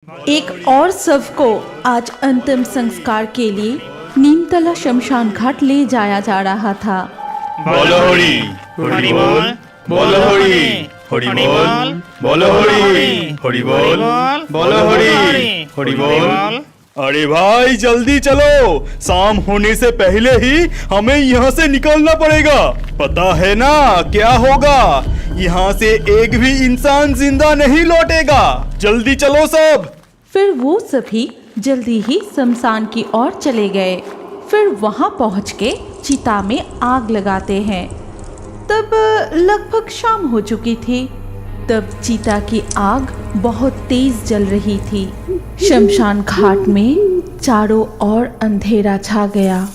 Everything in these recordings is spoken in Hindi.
एक और शव को आज अंतिम संस्कार के लिए नीमतला शमशान घाट ले जाया जा रहा था। बोलो होरी होरी बोल, बोलो होरी होरी बोल, बोलो होरी होरी बोल, बोलो होरी होरी बोल। अरे भाई जल्दी चलो, शाम होने से पहले ही हमें यहाँ से निकलना पड़ेगा। पता है ना क्या होगा, यहाँ से एक भी इंसान जिंदा नहीं लौटेगा। जल्दी चलो सब। फिर वो सभी जल्दी ही शमशान की ओर चले गए। फिर वहां पहुंच के चिता में आग लगाते हैं। तब लगभग शाम हो चुकी थी। तब चिता की आग बहुत तेज जल रही थी। शमशान घाट में चारों ओर अंधेरा छा गया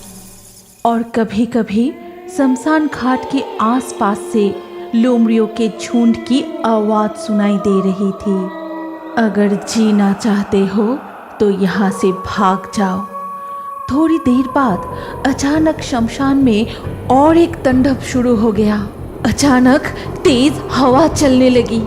और कभी कभी शमशान घाट के आसपास से लोमड़ियों के झुंड की आवाज सुनाई दे रही थी। अगर जीना चाहते हो तो यहाँ से भाग जाओ। थोड़ी देर बाद अचानक शमशान में और एक तांडव शुरू हो गया। अचानक तेज हवा चलने लगी,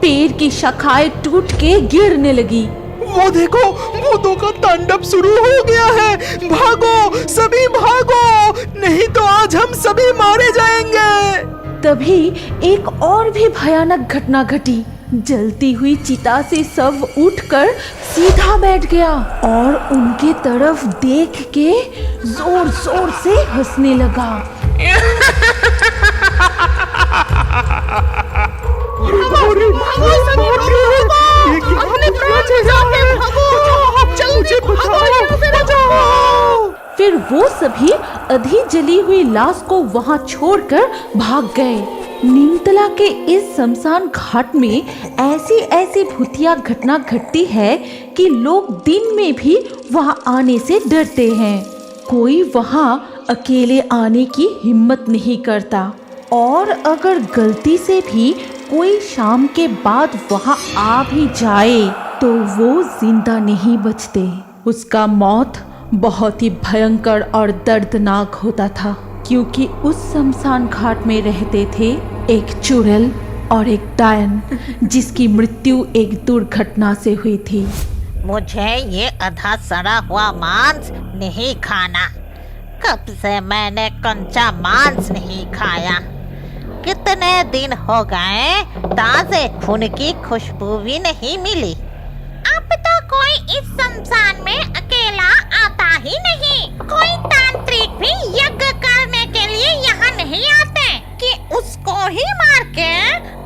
पेड़ की शाखाएं टूट के गिरने लगी। वो देखो, भूतों का तांडव शुरू हो गया है। भागो सभी भागो, नहीं तो आज हम सभी मारे जाएंगे। तभी एक और भी भयानक घटना घटी। जलती हुई चिता से शव उठकर सीधा बैठ गया और उनके तरफ देख के जोर जोर से हंसने लगा। फिर वो सभी आधी जली हुई लाश को वहां छोड़कर भाग गए। नीमतला के इस शमशान घाट में ऐसी ऐसी भूतिया घटना घटती है कि लोग दिन में भी वहां आने से डरते हैं। कोई वहां अकेले आने की हिम्मत नहीं करता और अगर गलती से भी कोई शाम के बाद वहां आ भी जाए तो वो जिंदा नहीं बचते। उसका मौत बहुत ही भयंकर और दर्दनाक होता था, क्योंकि उस शमशान घाट में रहते थे एक चुड़ैल और एक डायन, जिसकी मृत्यु एक दुर्घटना से हुई थी। मुझे ये आधा सड़ा हुआ मांस नहीं खाना। कब से मैंने कच्चा मांस नहीं खाया। कितने दिन हो गए, ताजे खून की खुशबू भी नहीं मिली। अब तो कोई इस शमशान में अकेला आता ही नहीं। कोई तांत्रिक भी यज्ञ करने के लिए यहाँ नहीं आते कि उसको ही मार के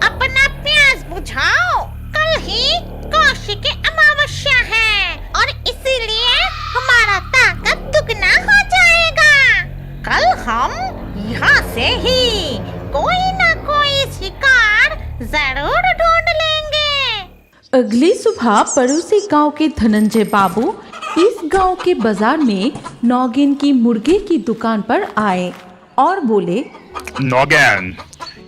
अपना प्यास बुझाओ। कल ही कौशिकी अमावस्या है और इसीलिए हमारा ताकत दुगना हो जाएगा। कल हम यहाँ से ही कोई ना कोई शिकार जरूर ढूंढ लेंगे। अगली सुबह पड़ोसी गांव के धनंजय बाबू इस गांव के बाजार में नौगिन की मुर्गे की दुकान पर आए और बोले, नौगिन,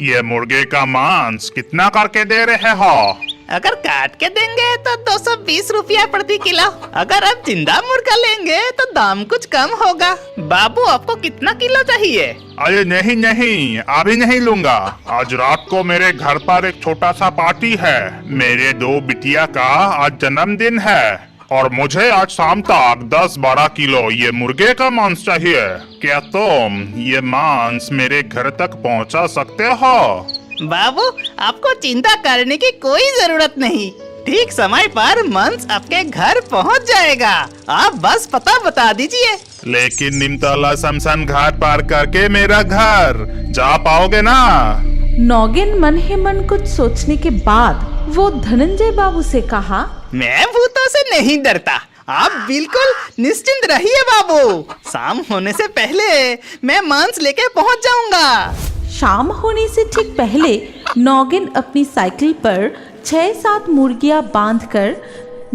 ये मुर्गे का मांस कितना करके दे रहे हो? अगर काट के देंगे तो 220 रुपया प्रति किलो। अगर आप जिंदा मुर्गा लेंगे तो दाम कुछ कम होगा। बाबू आपको कितना किलो चाहिए? अरे नहीं नहीं, अभी नहीं लूंगा। आज रात को मेरे घर पर एक छोटा सा पार्टी है। मेरे 2 बिटिया का आज जन्मदिन है और मुझे आज शाम तक 10-12 किलो ये मुर्गे का मांस चाहिए। क्या तुम ये मांस मेरे घर तक पहुंचा सकते हो? बाबू, आपको चिंता करने की कोई जरूरत नहीं। ठीक समय पर मांस आपके घर पहुंच जाएगा। आप बस पता बता दीजिए। लेकिन नीमतला शमशान घाट पार करके मेरा घर जा पाओगे ना? नौगिन मन ही मन कुछ सोचने के बाद वो धनंजय बाबू से कहा, मैं भूतों से नहीं डरता। आप बिल्कुल निश्चिंत रहिए बाबू। शाम होने से पहले मैं मांस लेके पहुंच जाऊंगा। शाम होने से ठीक पहले नौगिन अपनी साइकिल पर 6-7 मुर्गियां बांधकर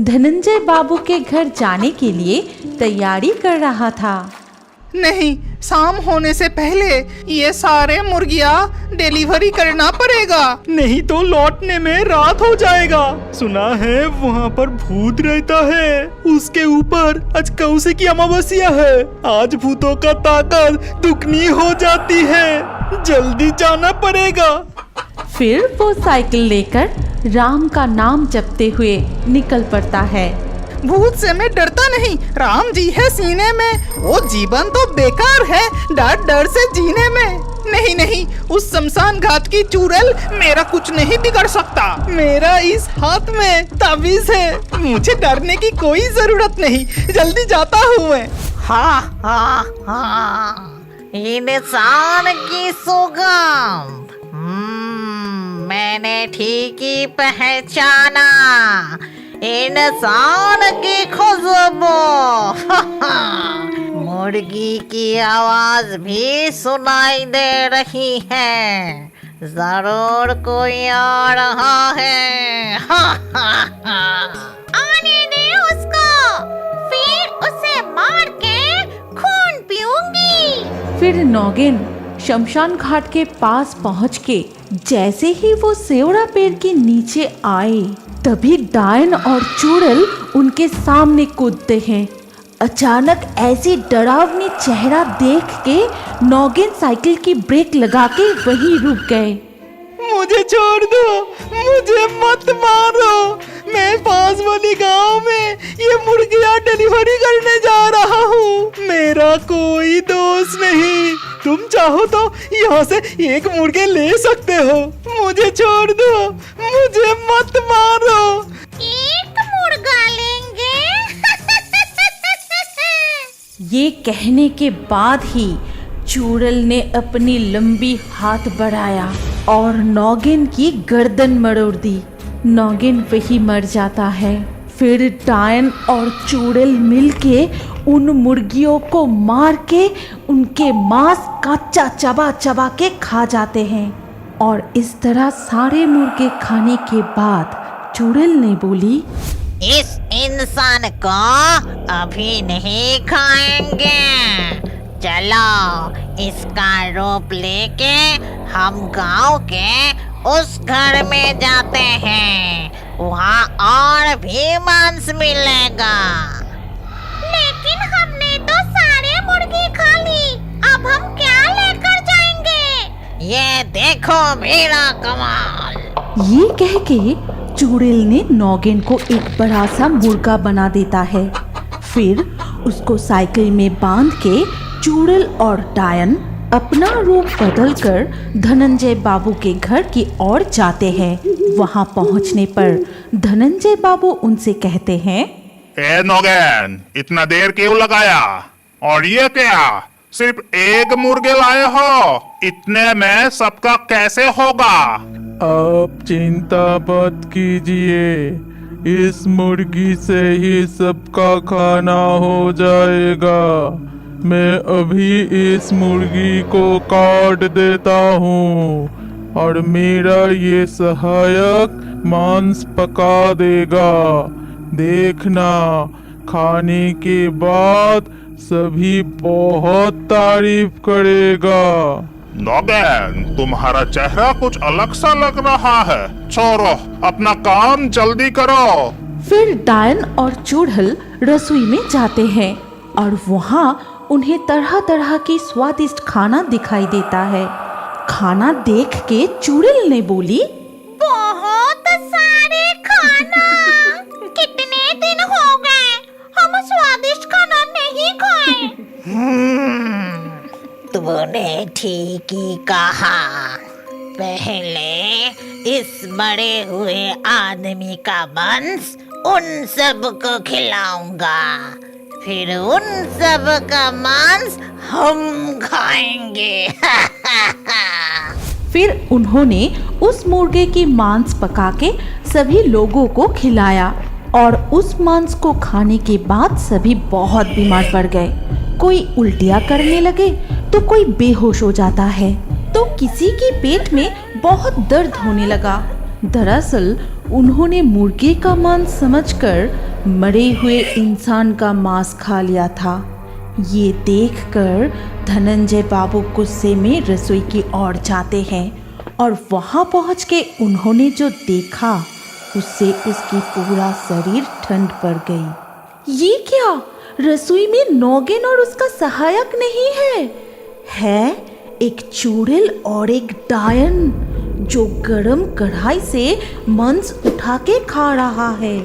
धनंजय बाबू के घर जाने के लिए तैयारी कर रहा था। नहीं, शाम होने से पहले ये सारे मुर्गियां डिलीवरी करना पड़ेगा, नहीं तो लौटने में रात हो जाएगा। सुना है वहाँ पर भूत रहता है। उसके ऊपर आज कौशिकी अमावस्या है। आज भूतों का ताकत दुगनी हो जाती है। जल्दी जाना पड़ेगा। फिर वो साइकिल लेकर राम का नाम जपते हुए निकल पड़ता है। भूत से मैं डरता नहीं, राम जी है सीने में। वो जीवन तो बेकार है डर डर से जीने में। नहीं नहीं, उस शमशान घाट की चुड़ैल मेरा कुछ नहीं बिगड़ सकता। मेरा इस हाथ में ताबीज है, मुझे डरने की कोई जरूरत नहीं। जल्दी जाता हूँ मैं। हाँ हाँ हाँ, इंसान की सौगंध। मैंने ठीक ही पहचाना, इंसान की खुशबू। मुर्गी की आवाज भी सुनाई दे रही है। जरूर कोई आ रहा है। आने दे उसको, फिर उसे मार के खून पीऊंगी। फिर नौगिन शमशान घाट के पास पहुंच के जैसे ही वो सेवड़ा पेड़ के नीचे आए, तभी डायन और चुड़ैल उनके सामने कूदते हैं। अचानक ऐसी डरावनी चेहरा देख के नौगिन साइकिल की ब्रेक लगा के वहीं रुक गए। मुझे छोड़ दो, मुझे मत मारो। मैं पास वाली गांव में ये मुर्गियां डिलीवरी करने जा रहा हूँ। मेरा कोई दोस्त नहीं। तुम चाहो तो यहाँ से एक मुर्गे ले सकते हो। मुझे छोड़ दो, मुझे मत मारो। एक मुर्गा लेंगे। ये कहने के बाद ही चुड़ैल ने अपनी लंबी हाथ बढ़ाया और नौगिन की गर्दन मरोड़ दी। नौगिन वही मर जाता है। फिर डायन और चुड़ैल मिलके उन मुर्गियों को मार के उनके मांस कच्चा चबा चबा के खा जाते हैं। और इस तरह सारे मुर्गे खाने के बाद चुड़ैल ने बोली, इस इंसान को अभी नहीं खाएंगे। चलो इसका रूप लेके हम गांव के उस घर में जाते हैं, वहाँ और भी मांस मिलेगा। लेकिन हमने तो सारे मुर्गी खा ली, अब हम क्या लेकर जाएंगे? ये देखो मेरा कमाल। ये कह के चुड़ैल ने नौगिन को एक बड़ा सा मुर्गा बना देता है। फिर उसको साइकिल में बांध के चुड़ैल और डायन अपना रूप बदलकर धनंजय बाबू के घर की ओर जाते हैं। वहां पहुंचने पर धनंजय बाबू उनसे कहते हैं, ए नौगैन, इतना देर क्यों लगाया? और ये क्या, सिर्फ एक मुर्गे लाए हो? इतने में सबका कैसे होगा? आप चिंता मत कीजिए, इस मुर्गी से ही सबका खाना हो जाएगा। मैं अभी इस मुर्गी को काट देता हूँ और मेरा ये सहायक मांस पका देगा। देखना, खाने के बाद सभी बहुत तारीफ करेगा। नौगैन, तुम्हारा चेहरा कुछ अलग सा लग रहा है। छोड़ो, अपना काम जल्दी करो। फिर डायन और चुड़ैल रसोई में जाते हैं और वहाँ उन्हें तरह तरह की स्वादिष्ट खाना दिखाई देता है। खाना देख के चुड़ैल ने बोली, बहुत सारे खाना। कितने दिन हो गए हम स्वादिष्ट खाना नहीं खाए। तूने ठीक ही कहा। पहले इस मरे हुए आदमी का मांस उन सब को खिलाऊंगा, फिर उन सब का मांस हम खाएंगे। फिर उन्होंने उस मुर्गे की मांस पका के सभी लोगों को खिलाया और उस मांस को खाने के बाद सभी बहुत बीमार पड़ गए। कोई उल्टियाँ करने लगे तो कोई बेहोश हो जाता है, तो किसी के पेट में बहुत दर्द होने लगा। दरअसल उन्होंने मुर्गे का मांस समझकर मरे हुए इंसान का मांस खा लिया था। ये देखकर धनंजय बाबू गुस्से में रसोई की ओर जाते हैं और वहां पहुंच के उन्होंने जो देखा उससे उसकी पूरा शरीर ठंड पड़ गई। ये क्या, रसोई में नौगिन और उसका सहायक नहीं है एक चुड़ैल और एक डायन। जो गरम कढ़ाई से मांस उठा के खा रहा है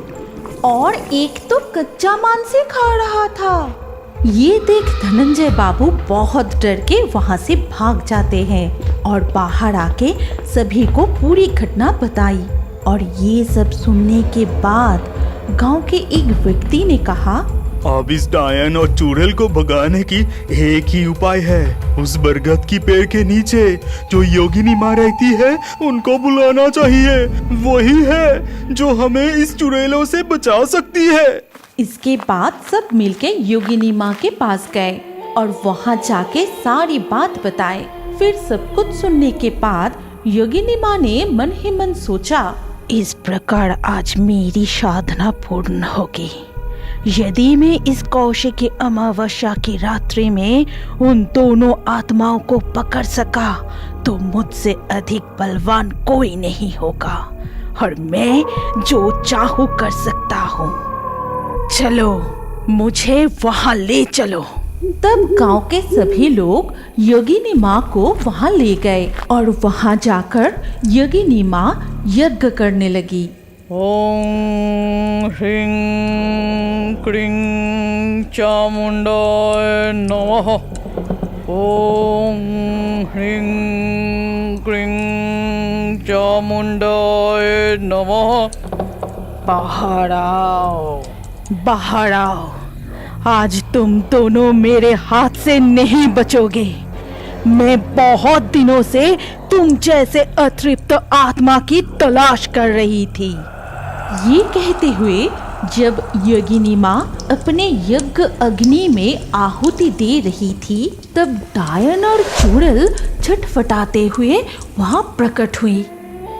और एक तो कच्चा मांस से खा रहा था। ये देख धनंजय बाबू बहुत डर के वहाँ से भाग जाते हैं और बाहर आके सभी को पूरी घटना बताई। और ये सब सुनने के बाद गांव के एक व्यक्ति ने कहा, अब इस डायन और चुड़ैल को भगाने की एक ही उपाय है। उस बरगद की पेड़ के नीचे जो योगिनी माँ रहती है उनको बुलाना चाहिए। वही है जो हमें इस चुड़ैलों से बचा सकती है। इसके बाद सब मिलके योगिनी माँ के पास गए और वहाँ जाके सारी बात बताए। फिर सब कुछ सुनने के बाद योगिनी माँ ने मन ही मन सोचा, इस प्रकार आज मेरी साधना पूर्ण होगी। यदि मैं इस कौशिकी अमावस्या की रात्रि में उन दोनों आत्माओं को पकड़ सका तो मुझसे अधिक बलवान कोई नहीं होगा और मैं जो चाहूँ कर सकता हूँ। चलो मुझे वहाँ ले चलो। तब गांव के सभी लोग योगिनी माँ को वहाँ ले गए और वहाँ जाकर योगिनी माँ यज्ञ करने लगी। ओम ह्रीं क्रीं चामुंडाय नमः। ओम ह्रीं क्रीं चामुंडाय नमः। बाहर आओ, बाहर आओ। आज तुम दोनों मेरे हाथ से नहीं बचोगे। मैं बहुत दिनों से तुम जैसे अतृप्त आत्मा की तलाश कर रही थी। ये कहते हुए जब योगिनी माँ अपने यज्ञ अग्नि में आहुति दे रही थी तब डायन और चुड़ैल छटपटाते हुए वहाँ प्रकट हुई।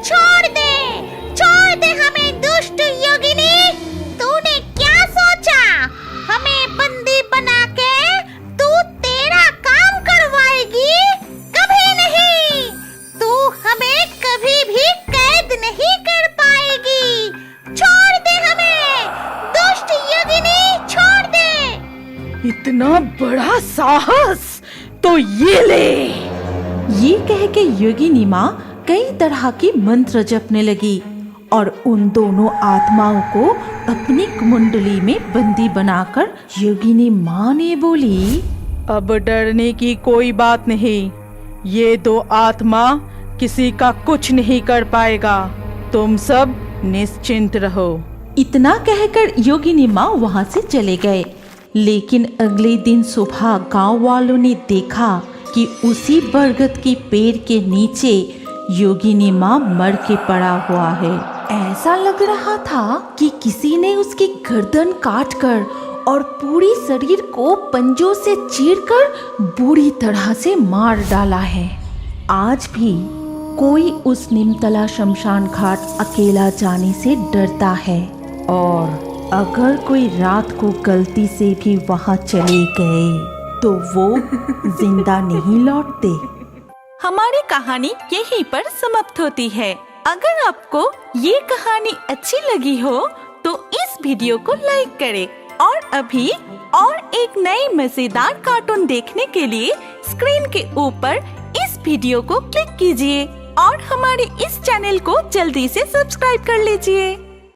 छोड़ दे हमें दुष्ट योगिनी। तूने क्या सोचा हमें बंदी बना के तू तेरा काम करवाएगी? कभी नहीं। तू हमें कभी भी कैद नहीं कर पाएगी। छोड़ दे हमें दुष्ट योगिनी, छोड़ दे। इतना बड़ा साहस तो ये ले। ये कह के योगिनी माँ कई तरह की मंत्र जपने लगी और उन दोनों आत्माओं को अपनी कुंडली में बंदी बनाकर योगिनी माँ ने बोली, अब डरने की कोई बात नहीं। ये दो आत्मा किसी का कुछ नहीं कर पाएगा। तुम सब निश्चिंत रहो। इतना कहकर योगिनी माँ वहाँ से चले गए। लेकिन अगले दिन सुबह गांव वालों ने देखा कि उसी बरगद की पेड़ के नीचे योगिनी माँ मर के पड़ा हुआ है। ऐसा लग रहा था कि किसी ने उसकी गर्दन काटकर और पूरी शरीर को पंजों से चीरकर बुरी तरह से मार डाला है। आज भी कोई उस निमतला शमशान घाट अकेला जाने से डरता है और अगर कोई रात को गलती से भी वहाँ चले गए तो वो जिंदा नहीं लौटते। हमारी कहानी यहीं पर समाप्त होती है। अगर आपको ये कहानी अच्छी लगी हो तो इस वीडियो को लाइक करें और अभी और एक नई मजेदार कार्टून देखने के लिए स्क्रीन के ऊपर इस वीडियो को क्लिक कीजिए और हमारे इस चैनल को जल्दी से सब्सक्राइब कर लीजिए।